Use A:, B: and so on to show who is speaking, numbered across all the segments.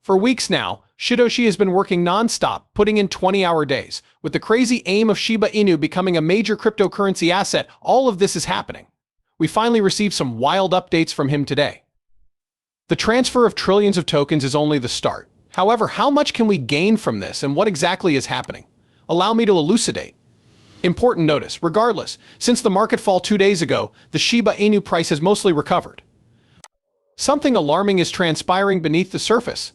A: For weeks now, Shytoshi has been working non-stop, putting in 20-hour days. With the crazy aim of Shiba Inu becoming a major cryptocurrency asset, all of this is happening. We finally received some wild updates from him today. The transfer of trillions of tokens is only the start. However, how much can we gain from this and what exactly is happening? Allow me to elucidate. Important notice, regardless, since the market fall 2 days ago, the Shiba Inu price has mostly recovered. Something alarming is transpiring beneath the surface.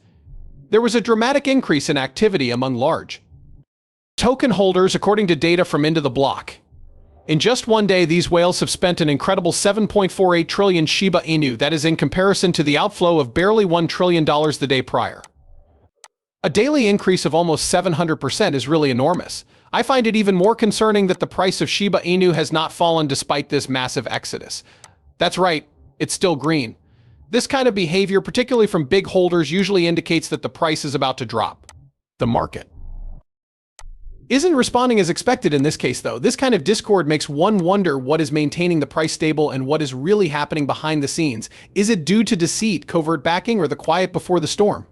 A: There was a dramatic increase in activity among large token holders according to data from Into the Block. In just one day, these whales have spent an incredible 7.48 trillion Shiba Inu, that is in comparison to the outflow of barely $1 trillion the day prior. A daily increase of almost 700% is really enormous. I find it even more concerning that the price of Shiba Inu has not fallen despite this massive exodus. That's right, it's still green. This kind of behavior, particularly from big holders, usually indicates that the price is about to drop. The market isn't responding as expected in this case, though. This kind of discord makes one wonder what is maintaining the price stable and what is really happening behind the scenes. Is it due to deceit, covert backing, or the quiet before the storm?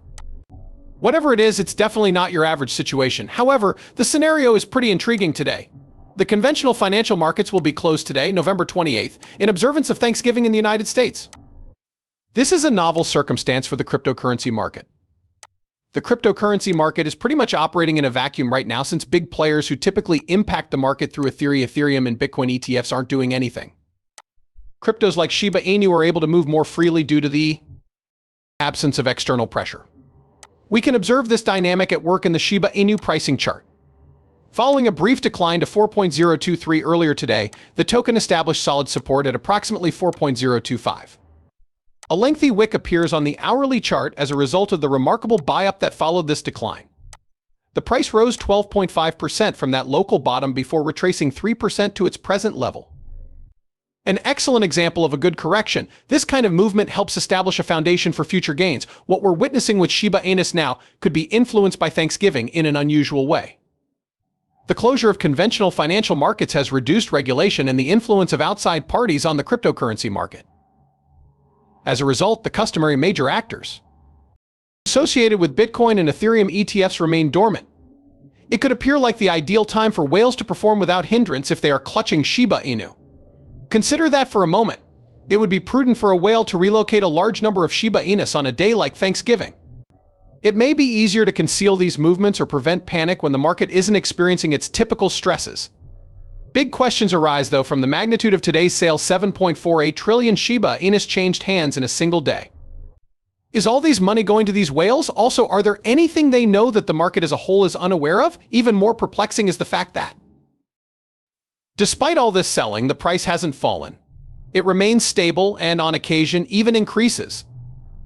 A: Whatever it is, it's definitely not your average situation. However, the scenario is pretty intriguing today. The conventional financial markets will be closed today, November 28th, in observance of Thanksgiving in the United States. This is a novel circumstance for the cryptocurrency market. The cryptocurrency market is pretty much operating in a vacuum right now since big players who typically impact the market through Ethereum and Bitcoin ETFs aren't doing anything. Cryptos like Shiba Inu are able to move more freely due to the absence of external pressure. We can observe this dynamic at work in the Shiba Inu pricing chart. Following a brief decline to 4.023 earlier today, the token established solid support at approximately 4.025. A lengthy wick appears on the hourly chart as a result of the remarkable buy-up that followed this decline. The price rose 12.5% from that local bottom before retracing 3% to its present level. An excellent example of a good correction. This kind of movement helps establish a foundation for future gains. What we're witnessing with Shiba Inu now could be influenced by Thanksgiving in an unusual way. The closure of conventional financial markets has reduced regulation and the influence of outside parties on the cryptocurrency market. As a result, the customary major actors associated with Bitcoin and Ethereum ETFs remain dormant. It could appear like the ideal time for whales to perform without hindrance if they are clutching Shiba Inu. Consider that for a moment. It would be prudent for a whale to relocate a large number of Shiba Inus on a day like Thanksgiving. It may be easier to conceal these movements or prevent panic when the market isn't experiencing its typical stresses. Big questions arise, though, from the magnitude of today's sale. 7.48 trillion Shiba Inus changed hands in a single day. Is all these money going to these whales? Also, are there anything they know that the market as a whole is unaware of? Even more perplexing is the fact that, despite all this selling, the price hasn't fallen. It remains stable and, on occasion, even increases.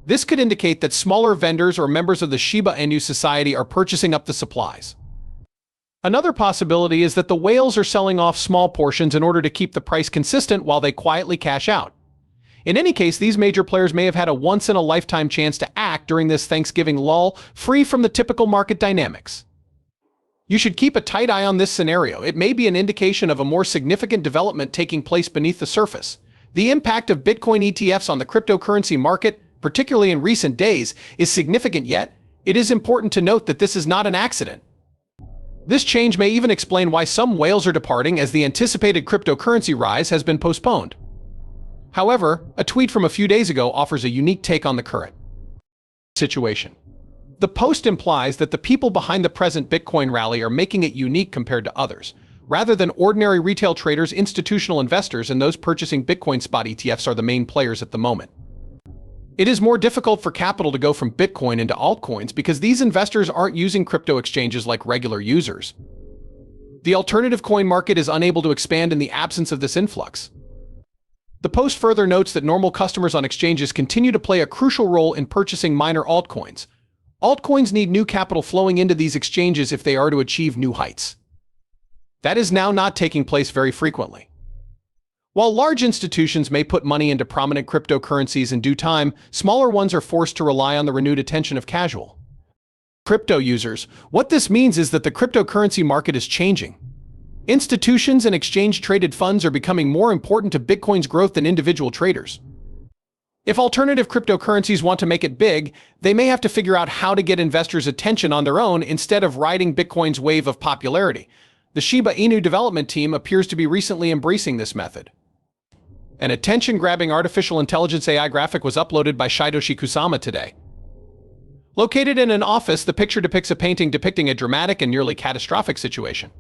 A: This could indicate that smaller vendors or members of the Shiba Inu society are purchasing up the supplies. Another possibility is that the whales are selling off small portions in order to keep the price consistent while they quietly cash out. In any case, these major players may have had a once-in-a-lifetime chance to act during this Thanksgiving lull, free from the typical market dynamics. You should keep a tight eye on this scenario. It may be an indication of a more significant development taking place beneath the surface. The impact of Bitcoin ETFs on the cryptocurrency market, particularly in recent days, is significant, yet it is important to note that this is not an accident. This change may even explain why some whales are departing, as the anticipated cryptocurrency rise has been postponed. However, a tweet from a few days ago offers a unique take on the current situation. The post implies that the people behind the present Bitcoin rally are making it unique compared to others. Rather than ordinary retail traders, institutional investors and those purchasing Bitcoin spot ETFs are the main players at the moment. It is more difficult for capital to go from Bitcoin into altcoins because these investors aren't using crypto exchanges like regular users. The alternative coin market is unable to expand in the absence of this influx. The post further notes that normal customers on exchanges continue to play a crucial role in purchasing minor altcoins. Altcoins need new capital flowing into these exchanges if they are to achieve new heights. That is now not taking place very frequently. While large institutions may put money into prominent cryptocurrencies in due time, smaller ones are forced to rely on the renewed attention of casual crypto users. What this means is that the cryptocurrency market is changing. Institutions and exchange-traded funds are becoming more important to Bitcoin's growth than individual traders. If alternative cryptocurrencies want to make it big, they may have to figure out how to get investors' attention on their own instead of riding Bitcoin's wave of popularity. The Shiba Inu development team appears to be recently embracing this method. An attention-grabbing artificial intelligence AI graphic was uploaded by Shytoshi Kusama today. Located in an office, the picture depicts a painting depicting a dramatic and nearly catastrophic situation.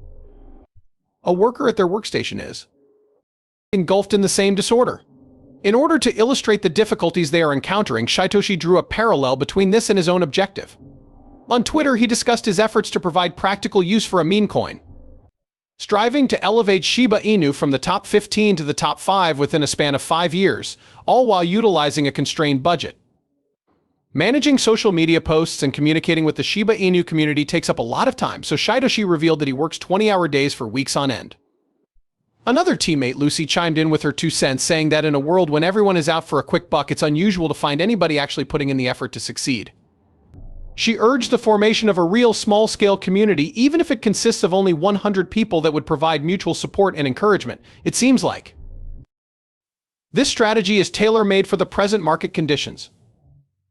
A: A worker at their workstation is engulfed in the same disorder. In order to illustrate the difficulties they are encountering, Shytoshi drew a parallel between this and his own objective. On Twitter, he discussed his efforts to provide practical use for a meme coin, striving to elevate Shiba Inu from the top 15 to the top 5 within a span of 5 years, all while utilizing a constrained budget. Managing social media posts and communicating with the Shiba Inu community takes up a lot of time, so Shytoshi revealed that he works 20-hour days for weeks on end. Another teammate, Lucy, chimed in with her 2 cents, saying that in a world when everyone is out for a quick buck, it's unusual to find anybody actually putting in the effort to succeed. She urged the formation of a real small-scale community, even if it consists of only 100 people that would provide mutual support and encouragement. It seems like this strategy is tailor-made for the present market conditions.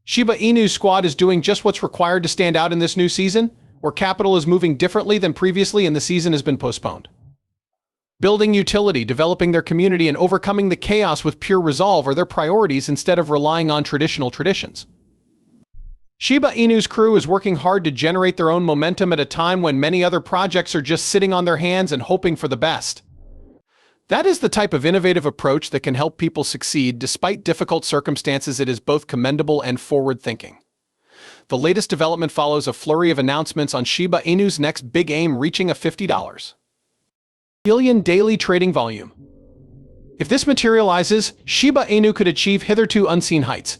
A: Shiba Inu's squad is doing just what's required to stand out in this new season, where capital is moving differently than previously and the season has been postponed. Building utility, developing their community, and overcoming the chaos with pure resolve are their priorities instead of relying on traditional traditions. Shiba Inu's crew is working hard to generate their own momentum at a time when many other projects are just sitting on their hands and hoping for the best. That is the type of innovative approach that can help people succeed despite difficult circumstances. It is both commendable and forward-thinking. The latest development follows a flurry of announcements on Shiba Inu's next big aim, reaching a $50 billion daily trading volume. If this materializes, Shiba Inu could achieve hitherto unseen heights.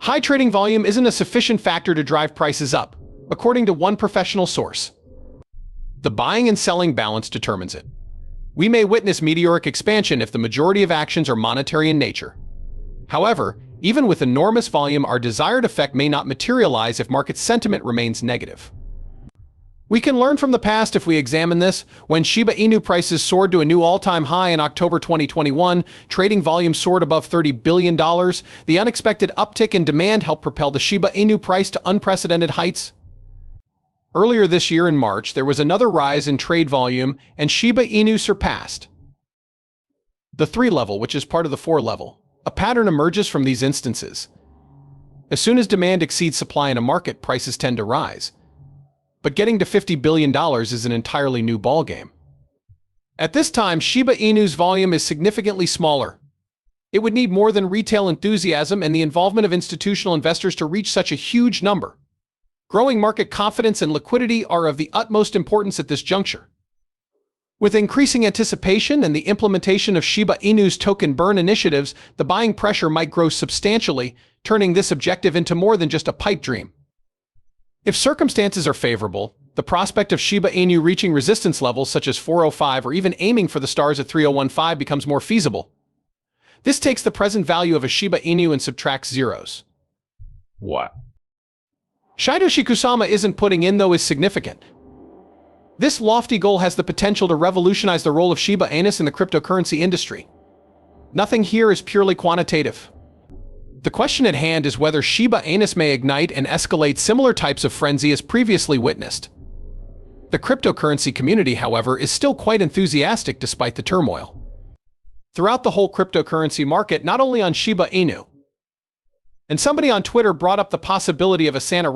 A: High trading volume isn't a sufficient factor to drive prices up, according to one professional source. The buying and selling balance determines it. We may witness meteoric expansion if the majority of actions are monetary in nature. However, even with enormous volume, our desired effect may not materialize if market sentiment remains negative. We can learn from the past if we examine this. When Shiba Inu prices soared to a new all-time high in October 2021, trading volume soared above $30 billion. The unexpected uptick in demand helped propel the Shiba Inu price to unprecedented heights. Earlier this year in March, there was another rise in trade volume, and Shiba Inu surpassed the 3 level, which is part of the 4 level. A pattern emerges from these instances. As soon as demand exceeds supply in a market, prices tend to rise. But getting to $50 billion is an entirely new ballgame. At this time, Shiba Inu's volume is significantly smaller. It would need more than retail enthusiasm and the involvement of institutional investors to reach such a huge number. Growing market confidence and liquidity are of the utmost importance at this juncture. With increasing anticipation and the implementation of Shiba Inu's token burn initiatives, the buying pressure might grow substantially, turning this objective into more than just a pipe dream. If circumstances are favorable, the prospect of Shiba Inu reaching resistance levels such as 405 or even aiming for the stars at 3015 becomes more feasible. This takes the present value of a Shiba Inu and subtracts zeros.
B: What?
A: Shytoshi Kusama isn't putting in, though, is significant. This lofty goal has the potential to revolutionize the role of Shiba Inu in the cryptocurrency industry. Nothing here is purely quantitative. The question at hand is whether Shiba Inu may ignite and escalate similar types of frenzy as previously witnessed. The cryptocurrency community, however, is still quite enthusiastic despite the turmoil. Throughout the whole cryptocurrency market, not only on Shiba Inu. And somebody on Twitter brought up the possibility of a Santa